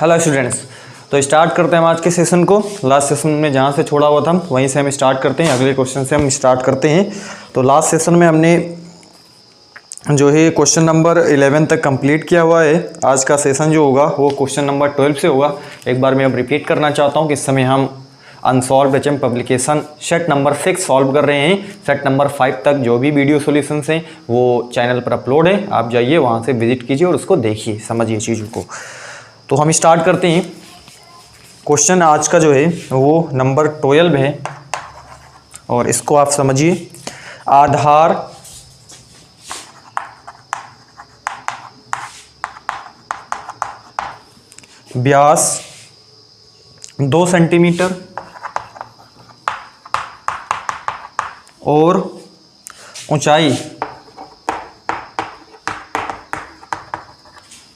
Hello students, तो start करते हैं हम आज के सेशन को। लास्ट सेशन में जहाँ से छोड़ा हुआ था हम वहीं से हम स्टार्ट करते हैं। अगले क्वेश्चन से हम स्टार्ट करते हैं। तो लास्ट सेशन में हमने जो है क्वेश्चन नंबर 11 तक कंप्लीट किया हुआ है। आज का सेशन जो होगा वो क्वेश्चन नंबर 12 से होगा। एक बार मैं अब रिपीट करना चाहता हूँ कि इस समय हम unsolved HM publication set number 6 solve कर रहे हैं। सेट नंबर 5 तक जो भी वीडियो सॉल्यूशंस हैं वो चैनल पर अपलोड है, आप जाइए वहाँ से विजिट कीजिए और उसको देखिए, समझिए चीज़ों को। तो हम स्टार्ट करते हैं। क्वेश्चन आज का जो है वो नंबर 12 है और इसको आप समझिए। आधार व्यास 2 सेंटीमीटर और ऊंचाई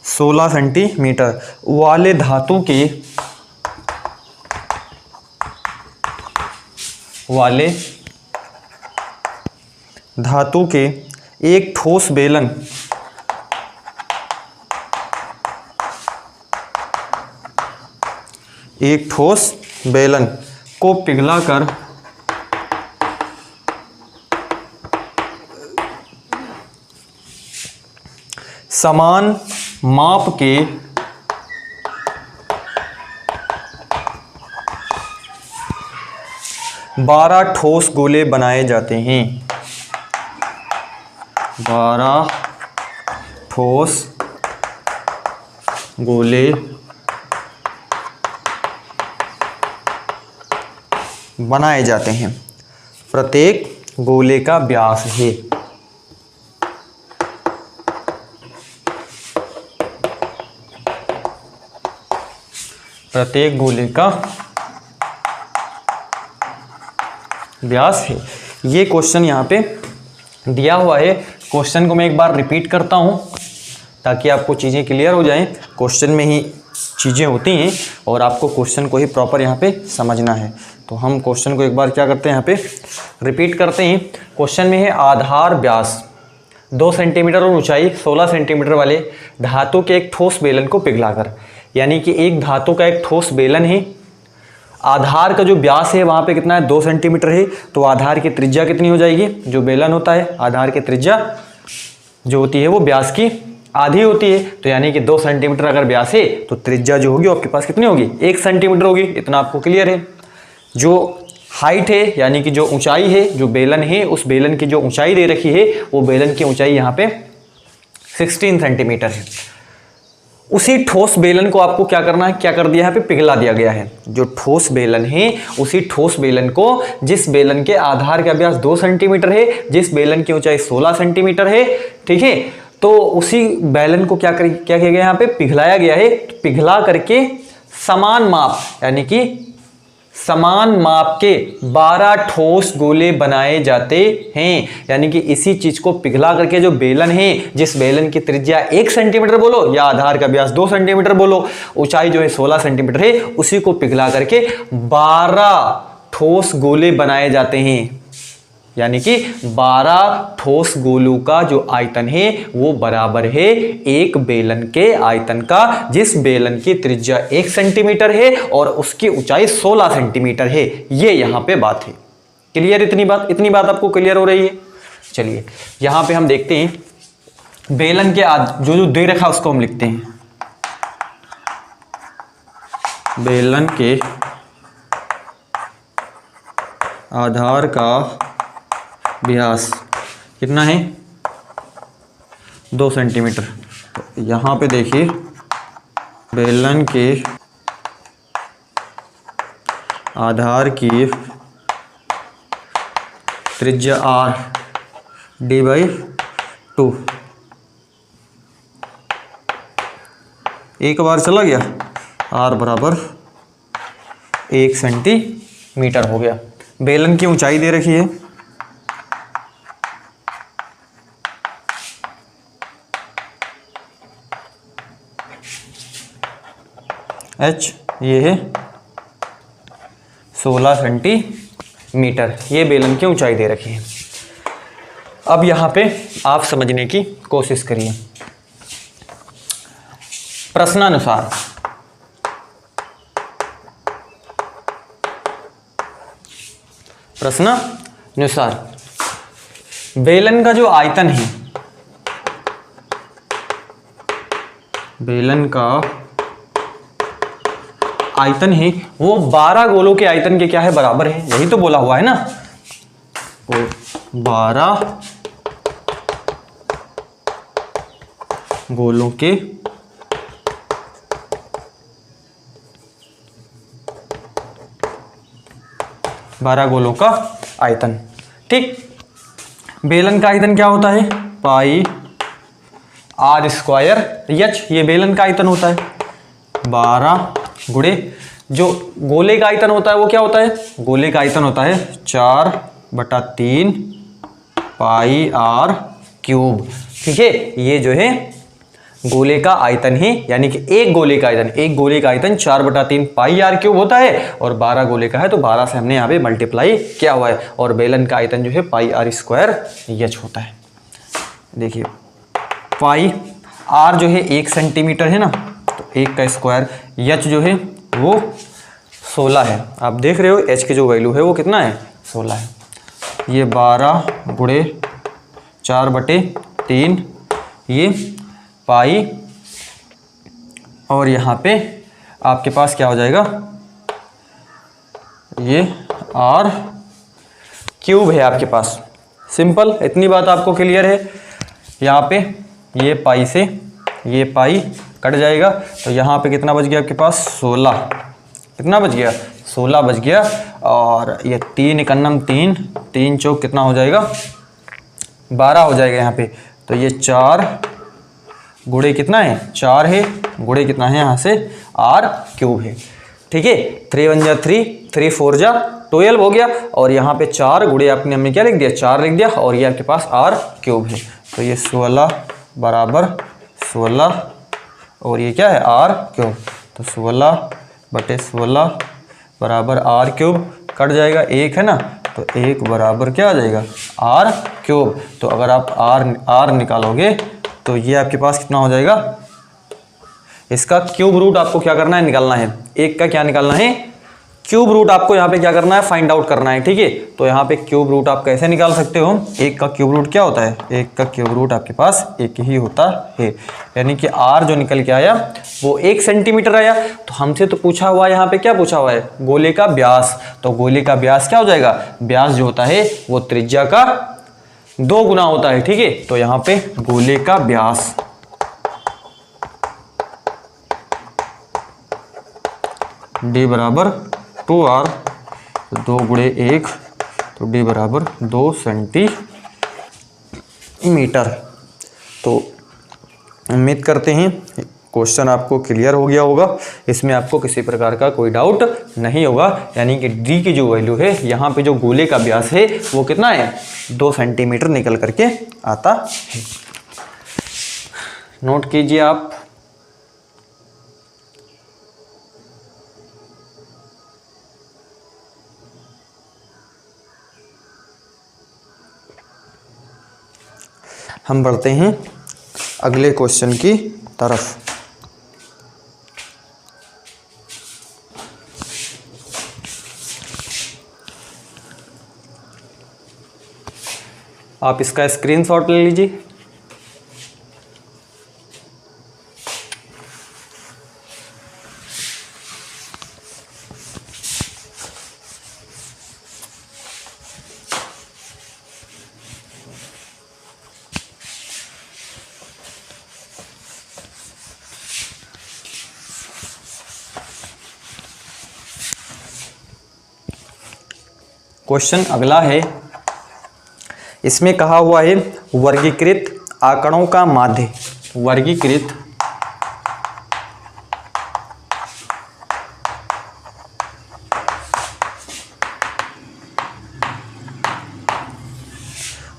16 सेंटीमीटर वाले धातु के एक ठोस बेलन को पिघलाकर समान माप के 12 ठोस गोले बनाए जाते हैं। 12 ठोस गोले बनाए जाते हैं। प्रत्येक गोले का व्यास है व्यास है। ये क्वेश्चन यहाँ पे दिया हुआ है। क्वेश्चन को मैं एक बार रिपीट करता हूँ ताकि आपको चीज़ें क्लियर हो जाएं। क्वेश्चन में ही चीज़ें होती हैं और आपको क्वेश्चन को ही प्रॉपर यहाँ पे समझना है। तो हम क्वेश्चन को एक बार क्या करते हैं, यहाँ पे रिपीट करते हैं। क्वेश्चन में है आधार व्यास 2 सेंटीमीटर और ऊंचाई 16 सेंटीमीटर वाले धातु के एक ठोस बेलन को पिघलाकर, यानी कि एक धातु का एक ठोस बेलन है। आधार का जो व्यास है वहाँ पे कितना है, 2 सेंटीमीटर है। तो आधार की त्रिज्या कितनी हो जाएगी, जो बेलन होता है आधार की त्रिज्या जो होती है वो व्यास की आधी होती है। तो यानी कि 2 सेंटीमीटर अगर व्यास है तो त्रिज्या जो होगी आपके पास कितनी होगी, 1 सेंटीमीटर होगी। इतना आपको क्लियर है। जो हाइट है यानी कि जो ऊंचाई है, जो बेलन है उस बेलन की जो ऊंचाई दे रखी है वो बेलन की ऊंचाई यहाँ पे 16 सेंटीमीटर है। उसी ठोस बेलन को आपको क्या करना है, क्या कर दिया यहाँ पे, पिघला दिया गया है। जो ठोस बेलन है उसी ठोस बेलन को, जिस बेलन के आधार का व्यास 2 सेंटीमीटर है, जिस बेलन की ऊंचाई 16 सेंटीमीटर है, ठीक है, तो उसी बेलन को क्या किया गया, यहाँ पे पिघलाया गया है। तो पिघला करके समान माप यानी कि समान माप के 12 ठोस गोले बनाए जाते हैं। यानी कि इसी चीज को पिघला करके जो बेलन है, जिस बेलन की त्रिज्या 1 सेंटीमीटर बोलो या आधार का व्यास 2 सेंटीमीटर बोलो, ऊंचाई जो है 16 सेंटीमीटर है, उसी को पिघला करके 12 ठोस गोले बनाए जाते हैं। यानी कि 12 ठोस गोलों का जो आयतन है वो बराबर है एक बेलन के आयतन का, जिस बेलन की त्रिज्या 1 सेंटीमीटर है और उसकी ऊंचाई 16 सेंटीमीटर है। ये यहाँ पे बात है। क्लियर? इतनी बात आपको क्लियर हो रही है। चलिए यहाँ पे हम देखते हैं बेलन के जो दे रखा उसको हम लिखते हैं। बेलन के आधार का व्यास कितना है, 2 सेंटीमीटर। तो यहाँ पे देखिए बेलन के आधार की त्रिज्या r d/2। एक बार चला गया, r बराबर 1 सेंटीमीटर हो गया। बेलन की ऊंचाई दे रखी है h, ये है 16 सेंटीमीटर, ये बेलन की ऊंचाई दे रखी है। अब यहाँ पे आप समझने की कोशिश करिए। प्रश्नानुसार प्रश्नानुसार बेलन का जो आयतन है, बेलन का आयतन है वो 12 गोलों के आयतन के क्या है, बराबर है। यही तो बोला हुआ है ना, वो 12 गोलों के का आयतन। ठीक, बेलन का आयतन क्या होता है, पाई आर स्क्वायर एच, ये बेलन का आयतन होता है। 12 गुणे जो गोले का आयतन होता है वो क्या होता है, गोले का आयतन होता है 4/3 पाई आर क्यूब। ठीक है, ये जो है गोले का आयतन है, यानी कि एक गोले का आयतन 4/3 पाई आर क्यूब होता है, और 12 गोले का है तो 12 से हमने यहाँ पे मल्टीप्लाई किया हुआ है, और बेलन का आयतन जो है पाई आर स्क्वायर एच होता है। देखिए पाई आर जो है 1 सेंटीमीटर है ना, तो 1 का स्क्वायर, एच जो है वो 16 है। आप देख रहे हो एच की जो वैल्यू है वो कितना है, 16 है। ये 12 गुणे 4/3 ये पाई, और यहाँ पे आपके पास क्या हो जाएगा, ये आर क्यूब है आपके पास। सिंपल, इतनी बात आपको क्लियर है। यहाँ पे ये पाई से ये पाई कट जाएगा, तो यहाँ पे कितना बच गया आपके पास, 16। कितना बच गया, 16 बच गया। और ये 3 एकन्नम 3, 3 चौक कितना हो जाएगा, 12 हो जाएगा यहाँ पे। तो ये 4 गुणे कितना है, 4 है, गुणे कितना है यहाँ से आर क्यूब है। ठीक है, 3 1 जा 3, 3 4 जा 12 हो गया, और यहाँ पे 4 गुणे हमने क्या लिख दिया, 4 लिख दिया, और ये आपके पास आर क्यूब है। तो ये 16 बराबर 16, और ये क्या है आर क्यूब, तो 16/16 बराबर आर क्यूब, कट जाएगा 1 है ना, तो 1 बराबर क्या आ जाएगा, आर क्यूब। तो अगर आप आर निकालोगे तो ये आपके पास कितना हो जाएगा, इसका क्यूब रूट आपको क्या करना है, निकालना है। 1 का क्या निकालना है, क्यूब रूट आपको यहाँ पे क्या करना है, फाइंड आउट करना है। ठीक है, तो यहाँ पे क्यूब रूट आप कैसे निकाल सकते हो, 1 का क्यूब रूट क्या होता है, 1 का क्यूब रूट आपके पास 1 ही होता है। यानी कि आर जो निकल के आया वो 1 सेंटीमीटर आया। तो हमसे तो पूछा हुआ है, यहाँ पे क्या पूछा हुआ है, गोले का व्यास। तो गोले का व्यास क्या हो जाएगा, व्यास जो होता है वो त्रिज्या का 2 गुना होता है। ठीक है, तो यहाँ पे गोले का व्यास d बराबर 2r, 2 गुणे 1, तो d बराबर 2 सेंटीमीटर। तो उम्मीद करते हैं क्वेश्चन आपको क्लियर हो गया होगा, इसमें आपको किसी प्रकार का कोई डाउट नहीं होगा। यानी कि d की जो वैल्यू है, यहाँ पे जो गोले का व्यास है वो कितना है, 2 सेंटीमीटर निकल करके आता है। नोट कीजिए आप। हम बढ़ते हैं अगले क्वेश्चन की तरफ। आप इसका स्क्रीनशॉट ले लीजिए। क्वेश्चन अगला है, इसमें कहा हुआ है वर्गीकृत आंकड़ों का माध्य। वर्गीकृत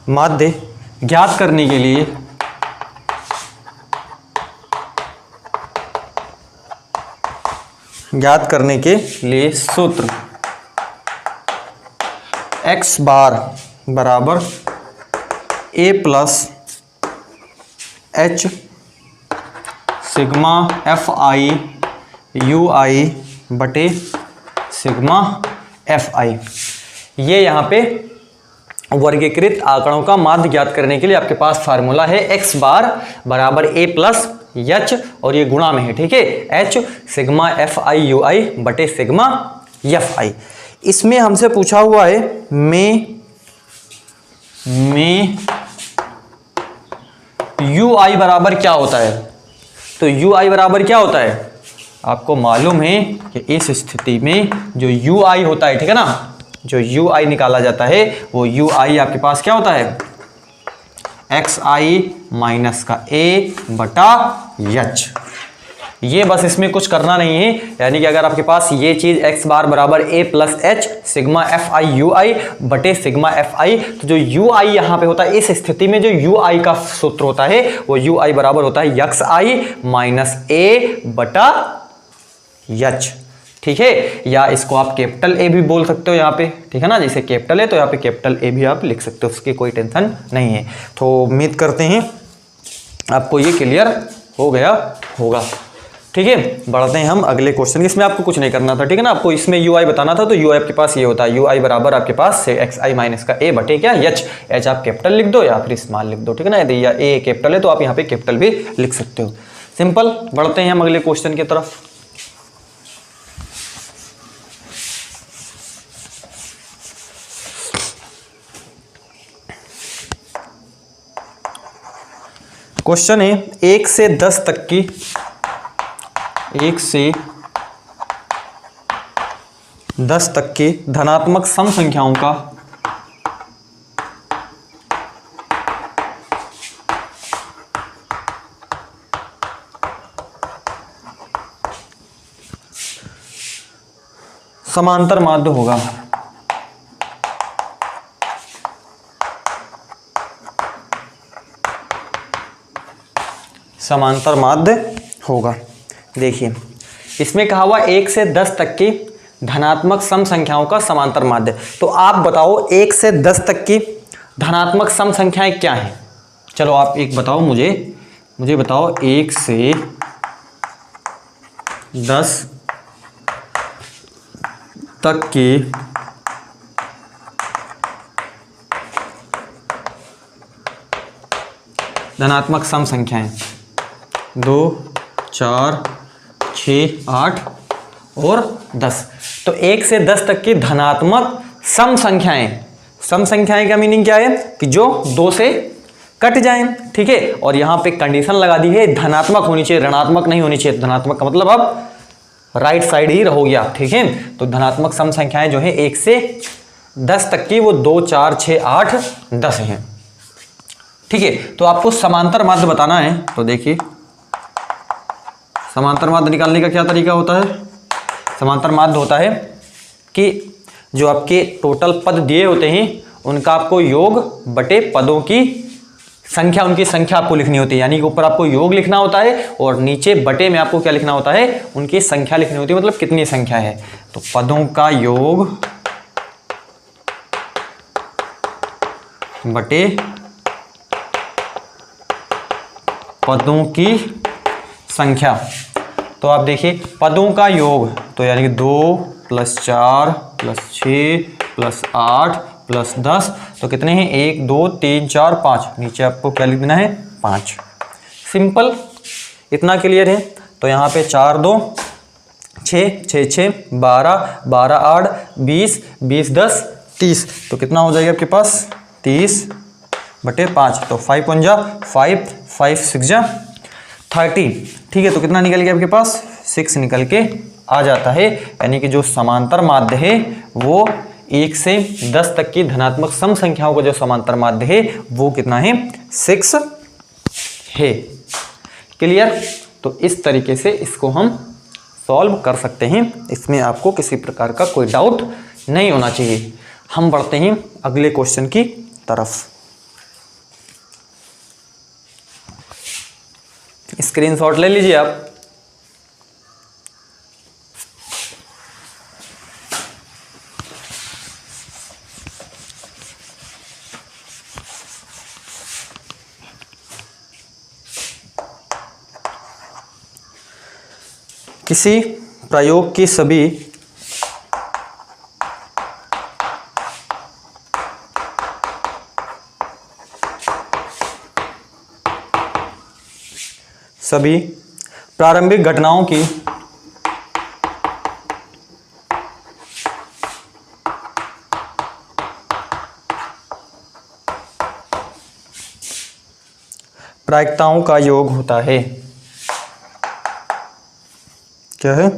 माध्य ज्ञात करने के लिए सूत्र x बार बराबर a plus h sigma F I U I बटे सिग्मा एफ आई। ये यहाँ पे वर्गीकृत आंकड़ों का माध्य ज्ञात करने के लिए आपके पास फार्मूला है x बार बराबर a प्लस एच, और ये गुणा में है, ठीक है, h sigma F I U I बटे सिग्मा एफ आई। इसमें हमसे पूछा हुआ है में यू आई बराबर क्या होता है। तो यू आई बराबर क्या होता है, आपको मालूम है कि इस स्थिति में जो यू आई होता है, ठीक है ना, जो यू आई निकाला जाता है वो यू आई आपके पास क्या होता है, एक्स आई माइनस का ए बटा एच। ये बस इसमें कुछ करना नहीं है, यानी कि अगर आपके पास ये चीज x बार बराबर a plus H sigma F I U I बटे सिग्मा एफ आई, तो जो यू आई यहाँ पे होता है इस स्थिति में जो यू आई का सूत्र होता है वो यू आई बराबर होता है एक्स आई माइनस ए बटा एच, ठीक है। या इसको आप कैपिटल ए भी बोल सकते हो यहाँ पे, ठीक है ना, जैसे कैपिटल है तो यहाँ पे कैपिटल ए भी आप लिख सकते हो, उसकी कोई टेंशन नहीं है। तो उम्मीद करते हैं आपको ये क्लियर हो गया होगा, ठीक है। बढ़ते हैं हम अगले क्वेश्चन। इसमें आपको कुछ नहीं करना था, ठीक है ना, आपको इसमें यू आई बताना था, तो यू आई आपके पास ये होता है, यू आई बराबर आपके पास से एक्स आई माइनस का ए बटे क्या एच, एच आप कैपिटल लिख दो या फिर स्मॉल लिख दो, ठीक है ना, यदि या ए कैपिटल है तो आप यहाँ पे कैपिटल भी लिख सकते हो, सिंपल। बढ़ते हैं हम अगले क्वेश्चन की तरफ। क्वेश्चन है 1 से 10 तक की, 1 से 10 तक की धनात्मक सम संख्याओं का समांतर माध्य होगा। समांतर माध्य होगा। देखिए इसमें कहा हुआ 1 से 10 तक की धनात्मक सम संख्याओं का समांतर माध्य। तो आप बताओ 1 से 10 तक की धनात्मक सम संख्याएं क्या हैं। चलो आप एक बताओ, मुझे बताओ 1 से 10 तक की धनात्मक सम संख्याएं 2, 4, 6, 8 और 10। तो 1 से 10 तक की धनात्मक सम संख्याएं का मीनिंग क्या है कि जो 2 से कट जाएं, ठीक है। और यहां पे कंडीशन लगा दी है धनात्मक होनी चाहिए, ऋणात्मक नहीं होनी चाहिए। धनात्मक का मतलब अब राइट साइड ही रहोगे आप, ठीक है। तो धनात्मक सम संख्याएं जो है 1 से 10 तक की वो 2, 4, 6, 8, 10 हैं, ठीक है। तो आपको समांतर माध्य बताना है। तो देखिए समांतर माध्य निकालने का क्या तरीका होता है। समांतर माध्य होता है कि जो आपके टोटल पद दिए होते हैं उनका आपको योग बटे पदों की संख्या, उनकी संख्या आपको लिखनी होती है। यानी कि ऊपर आपको योग लिखना होता है और नीचे बटे में आपको क्या लिखना होता है, उनकी संख्या लिखनी होती है, मतलब कितनी संख्या है। तो पदों का योग बटे पदों की संख्या। तो आप देखिए पदों का योग तो यानी कि 2 + 4 + 6 + 8 + 10 तो कितने हैं, 1, 2, 3, 4, 5। नीचे आपको क्या लिख देना है, 5। सिंपल, इतना क्लियर है। तो यहाँ पे 4, 2, 6, 6, 6, 12, 12, 8, 20, 20, 10, 30। तो कितना हो जाएगा आपके पास, 30 बटे 5। तो 5 × 5, 5 × 6 = 30, ठीक है। तो कितना निकल गया आपके पास, 6 निकल के आ जाता है। यानी कि जो समांतर माध्य है वो 1 से 10 तक की धनात्मक सम संख्याओं का जो समांतर माध्य है वो कितना है, 6 है। क्लियर। तो इस तरीके से इसको हम सॉल्व कर सकते हैं, इसमें आपको किसी प्रकार का कोई डाउट नहीं होना चाहिए। हम बढ़ते हैं अगले क्वेश्चन की तरफ। स्क्रीनशॉट ले लीजिए आप। किसी प्रयोग की सभी सभी प्रारंभिक घटनाओं की प्रायिकताओं का योग होता है। क्या है?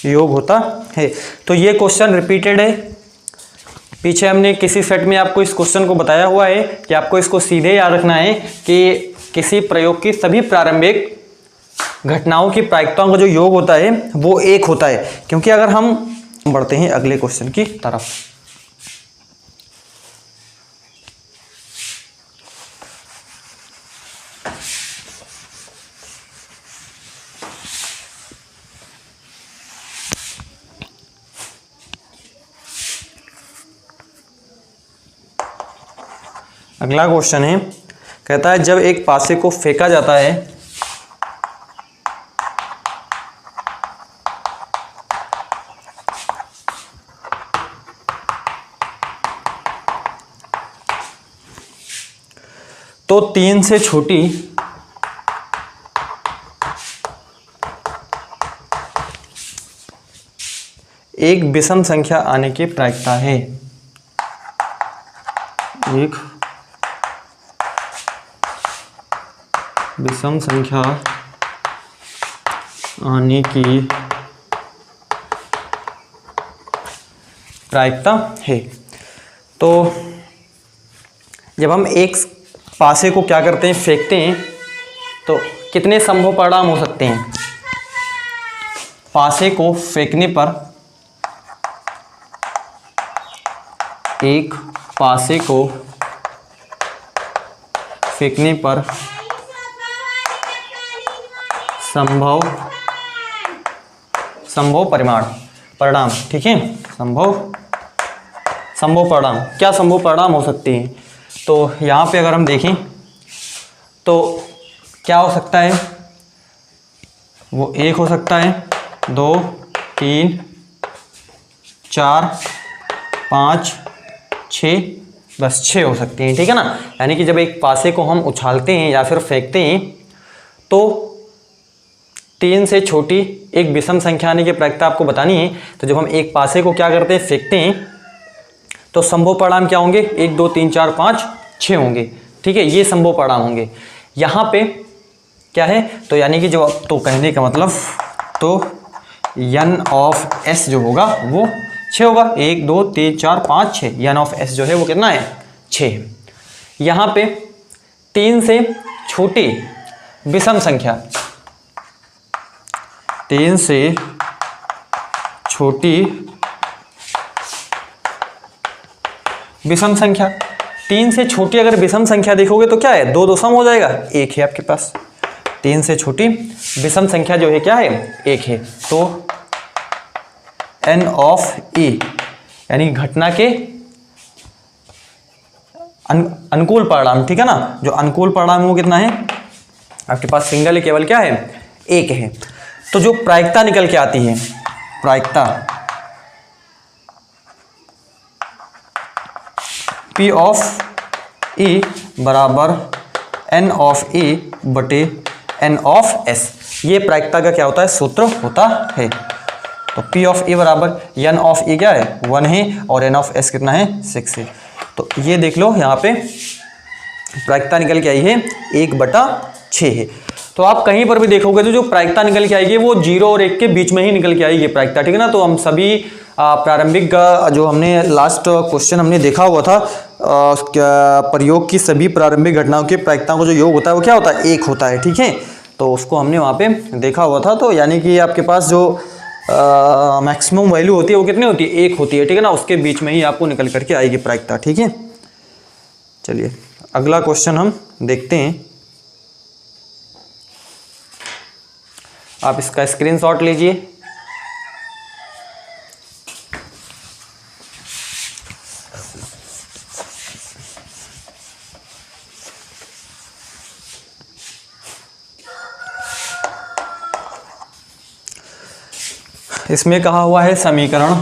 योग होता है। तो ये क्वेश्चन रिपीटेड है, पीछे हमने किसी सेट में आपको इस क्वेश्चन को बताया हुआ है कि आपको इसको सीधे याद रखना है कि किसी प्रयोग की सभी प्रारंभिक घटनाओं की प्रायिकताओं का जो योग होता है वो एक होता है। क्योंकि अगर हम बढ़ते हैं अगले क्वेश्चन की तरफ, अगला क्वेश्चन है, कहता है जब एक पासे को फेंका जाता है तो 3 से छोटी एक विषम संख्या आने की प्रायिकता है। एक विषम संख्या आने की प्रायिकता है। तो जब हम एक पासे को क्या करते हैं, फेंकते हैं, तो कितने संभव परिणाम हो सकते हैं? पासे को फेंकने पर, एक पासे को फेंकने पर संभव परिणाम, ठीक है, संभव परिणाम, क्या संभव परिणाम हो सकते हैं? तो यहाँ पे अगर हम देखें तो क्या हो सकता है, वो 1 हो सकता है, 2, 3, 4, 5, 6, बस 6 हो सकते हैं, ठीक है ना। यानी कि जब एक पासे को हम उछालते हैं या फिर फेंकते हैं तो 3 से छोटी एक विषम संख्या आने की प्रायिकता आपको बतानी है। तो जब हम एक पासे को क्या करते हैं, फेंकते हैं, तो संभव परिणाम क्या होंगे? 1, 2, 3, 4, 5, 6 होंगे, ठीक है, ये संभव परिणाम होंगे। यहाँ पे क्या है, तो यानी कि जो, तो कहने का मतलब, तो n ऑफ s जो होगा वो 6 होगा। 1, 2, 3, 4, 5, 6, n ऑफ s जो है वो कितना है? 6 है। यहाँ पे 3 से छोटी विषम संख्या, 3 से छोटी विषम संख्या, 3 से छोटी अगर विषम संख्या देखोगे तो क्या है, 2 2 सम हो जाएगा, 1 है आपके पास। 3 से छोटी विषम संख्या जो है क्या है, 1 है। तो n ऑफ e यानी घटना के अनुकूल परिणाम, ठीक है ना, जो अनुकूल परिणाम वो कितना है आपके पास? सिंगल है, केवल क्या है, 1 है। तो जो प्रायिकता निकल के आती है, प्रायिकता P ऑफ E बराबर n ऑफ E बटे n ऑफ S, ये प्रायिकता का क्या होता है, सूत्र होता है। तो P ऑफ E बराबर n ऑफ E क्या है, 1 है, और n ऑफ S कितना है, 6 है। तो ये देख लो यहाँ पे प्रायिकता निकल के आई है 1/6 है। तो आप कहीं पर भी देखोगे तो जो प्रायिकता निकल के आएगी वो 0 और 1 के बीच में ही निकल के आएगी प्रायिकता, ठीक है ना। तो हम सभी प्रारंभिक जो हमने लास्ट क्वेश्चन हमने देखा हुआ था, प्रयोग की सभी प्रारंभिक घटनाओं की प्रायिकताओं का जो योग होता है वो क्या होता है, 1 होता है, ठीक है। तो उसको हमने वहाँ पे देखा हुआ था। तो यानी कि आपके पास जो मैक्सिमम वैल्यू होती है वो कितनी होती है, 1 होती है, ठीक है ना, उसके बीच में ही आपको निकल करके आएगी प्रायिकता, ठीक है। चलिए अगला क्वेश्चन हम देखते हैं। आप इसका स्क्रीनशॉट लीजिए। इसमें कहा हुआ है समीकरण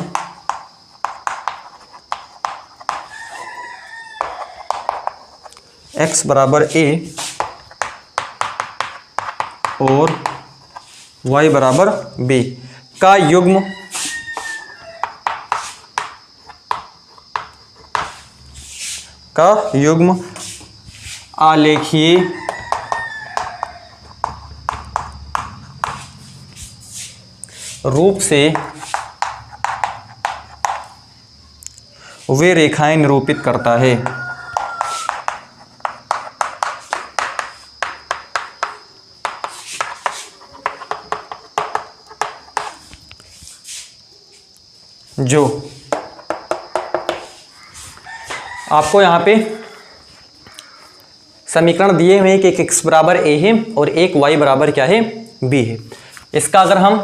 x बराबर a और y बराबर b का युग्म आलेखीय रूप से वे रेखाएं निरूपित करता है। जो आपको यहाँ पे समीकरण दिए हुए हैं कि एक x बराबर a है और एक y बराबर क्या है b है। इसका अगर हम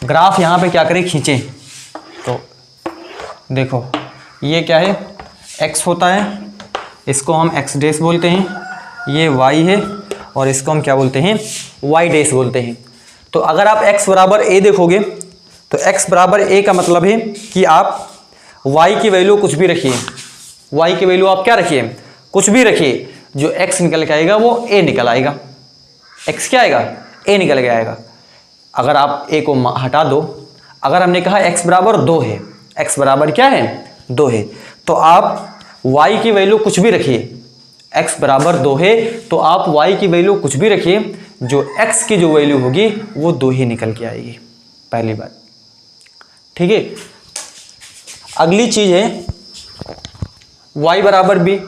ग्राफ यहाँ पे क्या करें खींचें तो देखो ये क्या है x होता है, इसको हम x डैश बोलते हैं, ये y है और इसको हम क्या बोलते हैं y डैश बोलते हैं। तो अगर आप x बराबर a देखोगे तो x बराबर a का मतलब है कि आप y की वैल्यू कुछ भी रखिए, y की वैल्यू आप क्या रखिए कुछ भी रखिए, जो x निकल के आएगा वो a निकल आएगा। x क्या आएगा a निकल के आएगा। अगर आप a को हटा दो, अगर हमने कहा x बराबर 2 है, x बराबर क्या है 2 है, तो आप y की वैल्यू कुछ भी रखिए, x बराबर 2 है तो आप y की वैल्यू कुछ भी रखिए, जो x की जो वैल्यू होगी वो 2 ही निकल के आएगी। पहली बात, ठीक है। अगली चीज है y बराबर b।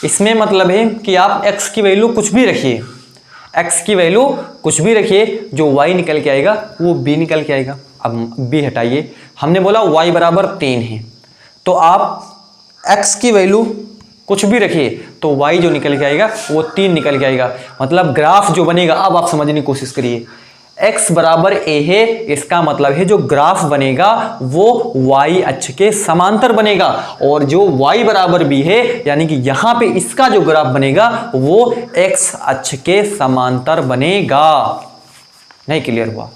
इसमें मतलब है कि आप x की वैल्यू कुछ भी रखिए, x की वैल्यू कुछ भी रखिए, जो y निकल के आएगा वो b निकल के आएगा। अब b हटाइए, हमने बोला y बराबर 3 है तो आप x की वैल्यू कुछ भी रखिए तो y जो निकल के आएगा वो 3 निकल के आएगा। मतलब ग्राफ जो बनेगा, अब आप समझने की कोशिश करिए, x बराबर a है, इसका मतलब है जो ग्राफ बनेगा वो y अक्ष के समांतर बनेगा, और जो y बराबर b है यानी कि यहाँ पे इसका जो ग्राफ बनेगा वो x अक्ष के समांतर बनेगा। नहीं क्लियर हुआ?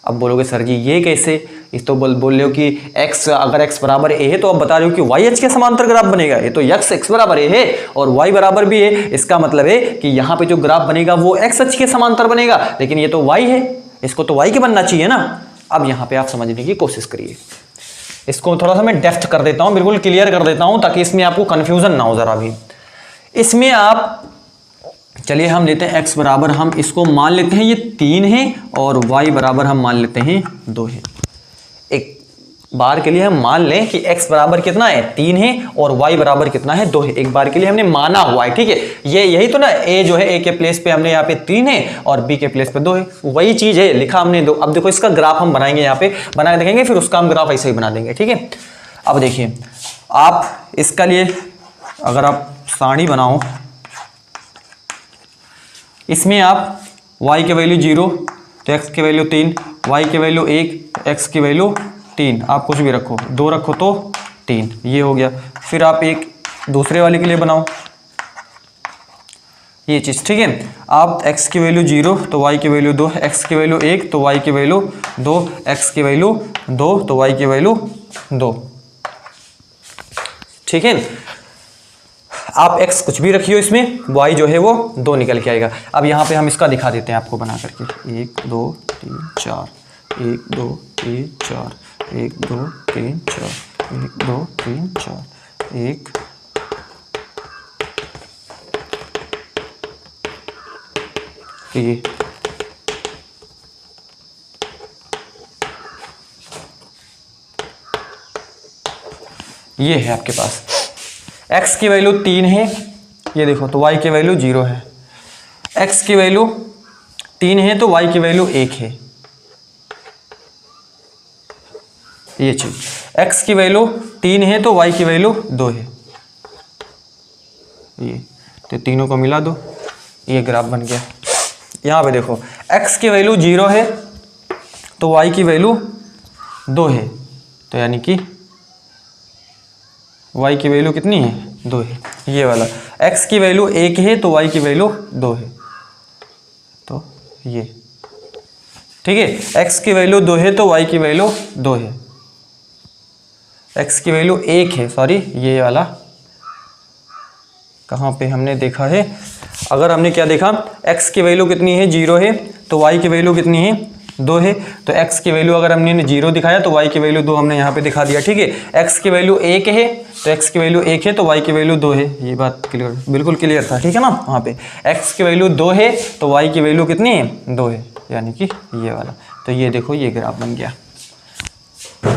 अब बोलोगे सर जी ये कैसे, इस तो बोल रहे हो कि x अगर x बराबर a है तो अब बता रहे हो कि y अक्ष के समांतर ग्राफ बनेगा। ये तो x बराबर a है और y बराबर b है, इसका मतलब है कि यहाँ पे जो ग्राफ बनेगा वो x अक्ष के समांतर बनेगा, लेकिन ये तो y है, इसको तो y के बनना चाहिए ना। अब यहाँ पे आप समझने की कोशिश करिए, इसको थोड़ा सा मैं डेप्थ कर देता हूँ, बिल्कुल क्लियर कर देता हूँ ताकि इसमें आपको कन्फ्यूजन ना हो जरा भी। इसमें आप चलिए हम लेते हैं x बराबर, हम इसको मान लेते हैं ये 3 है और y बराबर हम मान लेते हैं 2 है। एक बार के लिए हम मान लें कि x बराबर कितना है 3 है और y बराबर कितना है 2 है। एक बार के लिए हमने माना हुआ है, ठीक है। ये यही तो ना, a जो है a के प्लेस पे हमने यहाँ पे 3 है और b के प्लेस पे 2 है, वही चीज है, लिखा हमने 2। अब देखो इसका ग्राफ हम बनाएंगे, यहाँ पे बना के देखेंगे, फिर उसका हम ग्राफ ऐसे ही बना देंगे, ठीक है। अब देखिए आप इसका लिए अगर आप सारणी बनाओ, इसमें आप y की वैल्यू 0 तो x की वैल्यू 3, y की वैल्यू 1 x की वैल्यू 3, आप कुछ भी रखो, 2 रखो तो 3, ये हो गया। फिर आप एक दूसरे वाले के लिए बनाओ ये चीज़, ठीक है। आप x की वैल्यू 0 तो y की वैल्यू 2, x की वैल्यू 1 तो y की वैल्यू 2, x की वैल्यू 2 तो y की वैल्यू 2, ठीक है। आप x कुछ भी रखियो, इसमें y जो है वो 2 निकल के आएगा। अब यहाँ पे हम इसका दिखा देते हैं आपको बना करके, 1 2 3 4, 1 2 3 4, 1 2 3 4, 1 2 3 4, 1 ये है आपके पास। x की वैल्यू 3 है, ये देखो, तो y की वैल्यू 0 है। x की वैल्यू 3 है तो y की वैल्यू 1 है, ये चीज। x की वैल्यू 3 है तो y की वैल्यू 2 है, ये तो तीनों को मिला दो, ये ग्राफ बन गया। यहाँ पे देखो x की वैल्यू 0 है तो y की वैल्यू 2 है, तो यानी कि y की वैल्यू कितनी है 2 है, ये वाला। x की वैल्यू 1 है तो y की वैल्यू 2 है, तो ये, ठीक है। x की वैल्यू 2 है तो y की वैल्यू 2 है, x की वैल्यू 1 है, सॉरी ये वाला कहाँ पे हमने देखा है, अगर हमने क्या देखा x की वैल्यू कितनी है 0 है तो y की वैल्यू कितनी है 2 है, तो x की वैल्यू अगर हमने 0 दिखाया तो y की वैल्यू 2 हमने यहाँ पे दिखा दिया, ठीक है। x की वैल्यू 1 है तो x की वैल्यू 1 है तो y की वैल्यू 2 है, ये बात क्लियर, बिल्कुल क्लियर था, ठीक है ना। वहाँ पे x की वैल्यू 2 है तो y की वैल्यू कितनी है 2 है, यानी कि ये वाला। तो ये देखो ये ग्राफ बन गया।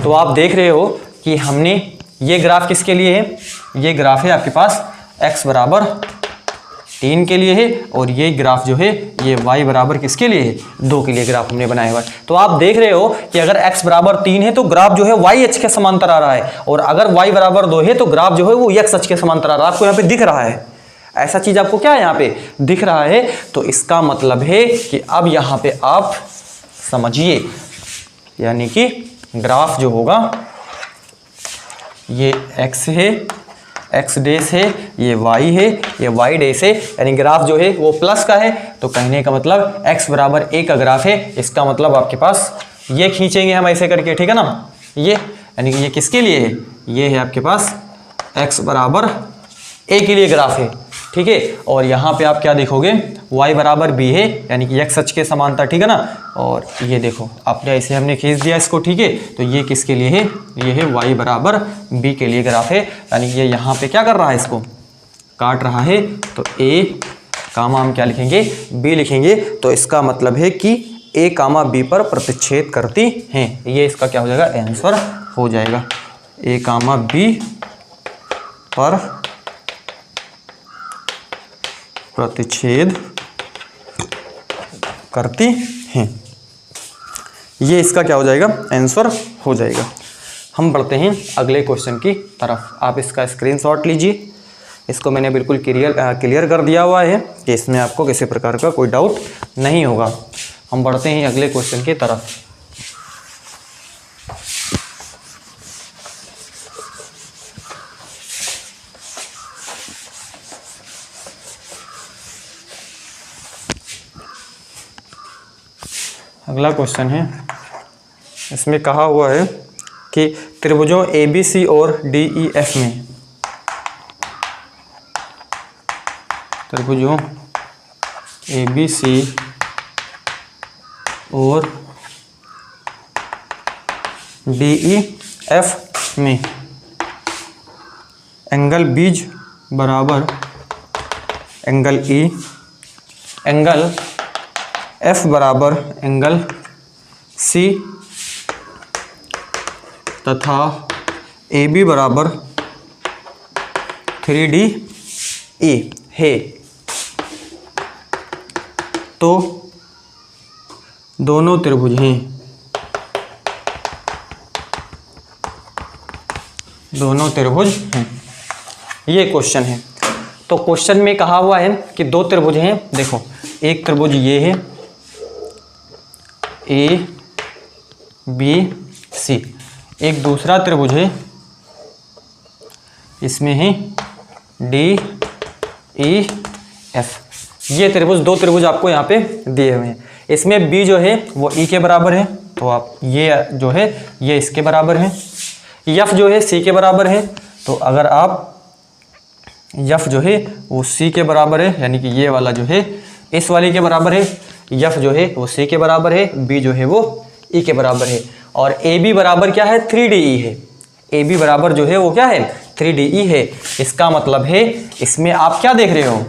तो आप देख रहे हो कि हमने ये ग्राफ किसके लिए है, ये ग्राफ है आपके पास x बराबर 3 के लिए है, और ये ग्राफ जो है ये y बराबर किसके लिए है 2 के लिए ग्राफ हमने बनाया हुआ है। तो आप देख रहे हो कि अगर x बराबर 3 है तो ग्राफ जो है y अक्ष के समांतर आ रहा है, और अगर y बराबर 2 है तो ग्राफ जो है वो x अक्ष के समांतर आ रहा है। आपको यहाँ पे दिख रहा है, ऐसा चीज आपको क्या है यहाँ पे दिख रहा है, तो इसका मतलब है कि अब यहाँ पे आप समझिए, यानी कि ग्राफ जो होगा ये x है, x डैश है, ये y है, ये y डैश है, यानी ग्राफ जो है वो प्लस का है। तो कहने का मतलब x बराबर 1 का ग्राफ है, इसका मतलब आपके पास ये खींचेंगे हम ऐसे करके, ठीक है ना, ये यानी कि ये किसके लिए है, ये है आपके पास x बराबर a के लिए ग्राफ है, ठीक है। और यहाँ पे आप क्या देखोगे y बराबर b है, यानी कि x अक्ष के समांतर, ठीक है ना। और ये देखो आपने ऐसे हमने खींच दिया इसको, ठीक है। तो ये किसके लिए है, ये है y बराबर b के लिए ग्राफ है, यानी कि ये यहाँ पे क्या कर रहा है, इसको काट रहा है। तो a कामा हम क्या लिखेंगे b लिखेंगे, तो इसका मतलब है कि a कामा b पर प्रतिच्छेद करती हैं, ये इसका क्या हो जाएगा आंसर हो जाएगा, a कामा b पर प्रतिच्छेद करती हैं, ये इसका क्या हो जाएगा आंसर हो जाएगा। हम बढ़ते हैं अगले क्वेश्चन की तरफ। आप इसका स्क्रीनशॉट लीजिए, इसको मैंने बिल्कुल क्लियर कर दिया हुआ है कि इसमें आपको किसी प्रकार का कोई डाउट नहीं होगा। हम बढ़ते हैं अगले क्वेश्चन की तरफ। अगला क्वेश्चन है, इसमें कहा हुआ है कि त्रिभुजों ABC और DEF में, त्रिभुजों ABC और DEF में एंगल बीज बराबर एंगल E, एंगल F बराबर एंगल C तथा AB बराबर 3DE है, तो दोनों त्रिभुज हैं, दोनों त्रिभुज हैं, ये क्वेश्चन है। तो क्वेश्चन में कहा हुआ है कि दो त्रिभुज हैं, देखो एक त्रिभुज ये है A B C, एक दूसरा त्रिभुज है इसमें है D E F। ये त्रिभुज, दो त्रिभुज आपको यहाँ पे दिए हुए हैं। इसमें B जो है वो E के बराबर है, तो आप ये जो है ये इसके बराबर है। F जो है C के बराबर है, तो अगर आप F जो है वो C के बराबर है, यानी कि ये वाला जो है इस वाले के बराबर है, F जो है वो C के बराबर है, B जो है वो E के बराबर है, और AB बराबर क्या है 3DE है। AB बराबर जो है वो क्या है 3DE है। इसका मतलब है इसमें आप क्या देख रहे हो,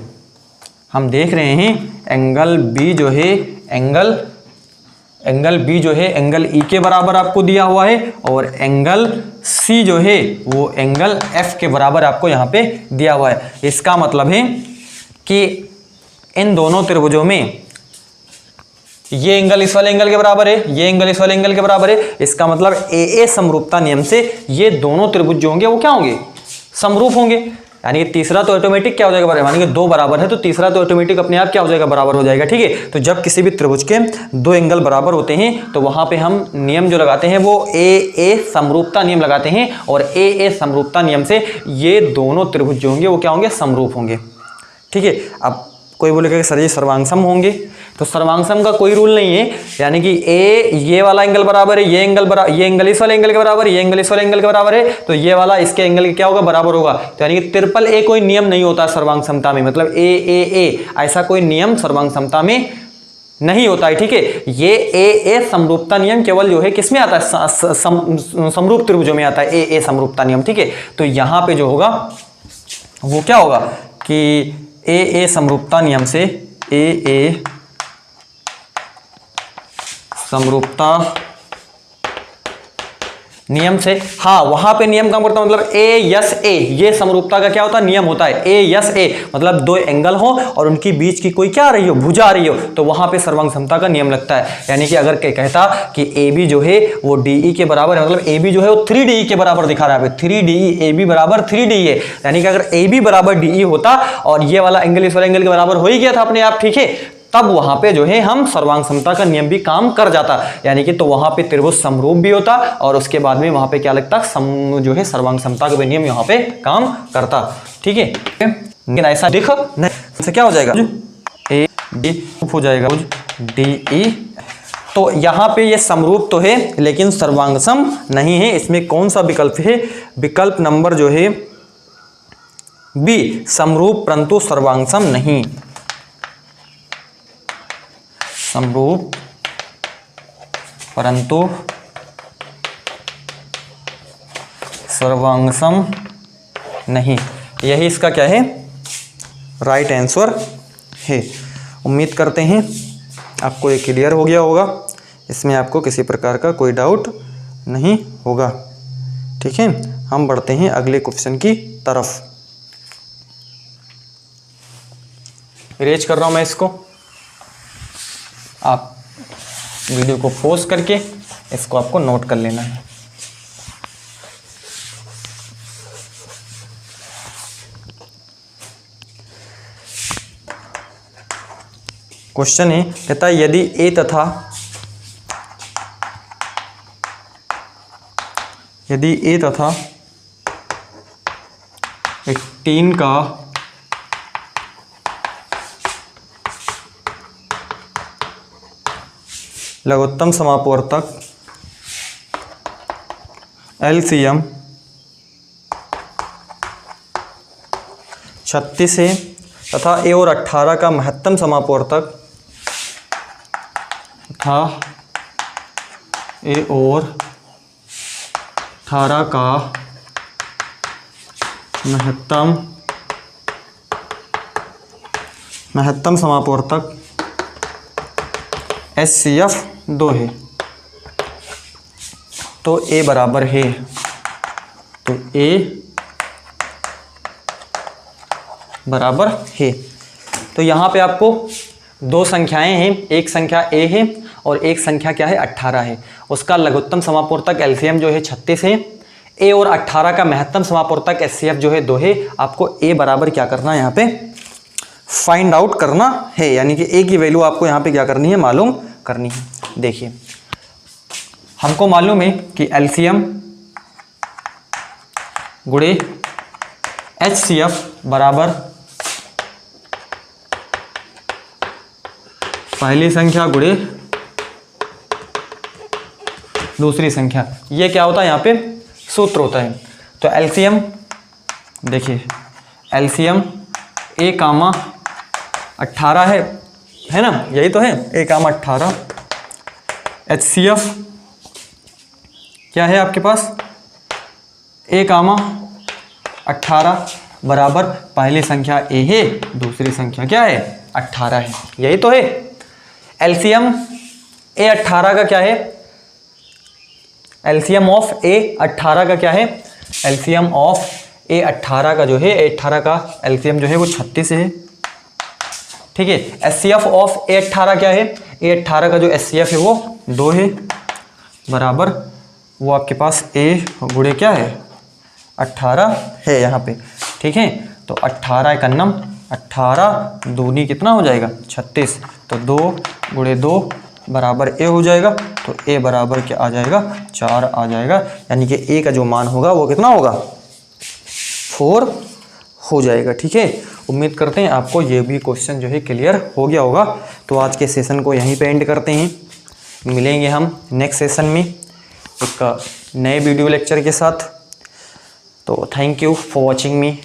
हम देख रहे हैं एंगल B जो है एंगल B जो है एंगल E के बराबर आपको दिया हुआ है, और एंगल C जो है वो एंगल F के बराबर आपको यहाँ पे दिया हुआ है। इसका मतलब है कि इन दोनों त्रिभुजों में ये एंगल इस वाले एंगल के बराबर है, ये एंगल इस वाले एंगल के बराबर है। इसका मतलब AA समरूपता नियम से ये दोनों त्रिभुज जो होंगे वो क्या होंगे समरूप होंगे, यानी कि तीसरा तो ऑटोमेटिक क्या हो जाएगा बराबर, यानी कि दो बराबर है तो तीसरा तो ऑटोमेटिक अपने आप क्या हो जाएगा बराबर हो जाएगा, ठीक है। तो जब किसी भी त्रिभुज के दो एंगल बराबर होते हैं तो वहां पे हम नियम जो लगाते हैं वो AA समरूपता नियम लगाते हैं, और AA समरूपता नियम से ये दोनों त्रिभुज जो होंगे वो क्या होंगे समरूप होंगे, ठीक है। अब कोई बोलेगा कि सर ये सर्वांग सम होंगे, तो सर्वांग का कोई रूल नहीं है, यानी कि ए ये वाला एंगल बराबर है, ये एंगल इस वाले एंगल के बराबर है, ये एंगल इस वाले एंगल के बराबर है, तो ये वाला इसके एंगल के क्या होगा, बराबर होगा। तो यानी कि ट्रिपल ए कोई नियम नहीं होता सर्वांग समता में, मतलब ए ऐसा कोई नियम सर्वांग समता में नहीं होता है, ठीक है। ये ए समरूपता नियम केवल जो है किसमें आता है, समरूप त्रिभुजों में आता है ए समरूपता नियम, ठीक है। तो यहां पे जो होगा वो क्या होगा कि ए समरूपता नियम से ए समरूपता नियम से, हाँ वहां पे नियम काम करता है, मतलब ए ये समरूपता का क्या होता है, नियम होता है। ए मतलब दो एंगल हो और उनकी बीच की कोई क्या आ रही हो, भुजा आ रही हो, तो वहां पे सर्वांग समता का नियम लगता है। यानी कि अगर कहता कि ए बी जो है वो DE के बराबर है, मतलब ए बी जो है वो 3DE के बराबर दिखा रहा है, 3DE ए बी बराबर 3DE है, यानी कि अगर ए बी बराबर DE होता और ये वाला एंगल इस वाले एंगल के बराबर हो ही गया था अपने आप, ठीक है, तब वहां पे जो है हम सर्वांग समता का नियम भी काम कर जाता, यानी कि तो वहां पे त्रिभुज समरूप भी होता और उसके बाद में वहां पे क्या लगता, जो है सर्वांग समता का भी नियम यहाँ पे काम करता, ठीक है। लेकिन ऐसा देखो नहीं, क्या हो जाएगा, ए डी हो जाएगा DE। तो यहाँ पे ये समरूप तो है लेकिन सर्वांगसम नहीं है। इसमें कौन सा विकल्प है, विकल्प नंबर जो है बी, समरूप परंतु सर्वांगसम नहीं, समरूप परंतु सर्वांगसम नहीं, यही इसका क्या है, राइट आंसर है। उम्मीद करते हैं आपको ये क्लियर हो गया होगा, इसमें आपको किसी प्रकार का कोई डाउट नहीं होगा, ठीक है। हम बढ़ते हैं अगले क्वेश्चन की तरफ। इरेज कर रहा हूं मैं इसको, आप वीडियो को पॉज करके इसको आपको नोट कर लेना है। क्वेश्चन है, कहता है यदि ए तथा यदि ए तथा 18 का लघुत्तम समापवर्तक LCM 36 है तथा ए और 18 का महत्तम समापवर्तक तथा ए और 18 का महत्तम समापवर्तक SCF 2 है, तो A बराबर है, तो A बराबर है। तो यहाँ पे आपको दो संख्याएं हैं, एक संख्या A है और एक संख्या क्या है, 18 है। उसका लघुत्तम समापवर्तक LCM जो है 36 है, A और 18 का महत्तम समापवर्तक SCF जो है 2 है। आपको A बराबर क्या करना है, यहाँ पे फाइंड आउट करना है, यानी कि A की वैल्यू आपको यहाँ पे क्या करनी है, मालूम करनी है। देखिए हमको मालूम है कि LCM गुणे HCF बराबर पहली संख्या गुणे दूसरी संख्या, ये क्या होता है, यहाँ पे सूत्र होता है। तो LCM देखिए, LCM A कामा 18 है ना, यही तो है, A कामा 18। HCF क्या है आपके पास, A कामा 18 बराबर पहली संख्या A है, दूसरी संख्या क्या है, 18 है, यही तो है। LCM A 18 का क्या है, LCM ऑफ A 18 का क्या है, LCM ऑफ A 18 का जो है, A 18 का LCM जो है वो 36 है, ठीक है। SCF ऑफ A 18 क्या है, A 18 का जो SCF है वो 2 है, बराबर वो आपके पास A गुणे क्या है, 18 है यहाँ पे, ठीक है। तो 18 एकन्नम 18 दूनी कितना हो जाएगा, 36, तो 2 गुणे 2 बराबर A हो जाएगा, तो A बराबर क्या आ जाएगा, 4 आ जाएगा, यानी कि A का जो मान होगा वो कितना होगा, 4 हो जाएगा। ठीक है, उम्मीद करते हैं आपको ये भी क्वेश्चन जो है क्लियर हो गया होगा। तो आज के सेशन को यहीं पे एंड करते हैं, मिलेंगे हम नेक्स्ट सेशन में एक नए वीडियो लेक्चर के साथ। तो thank you for watching me.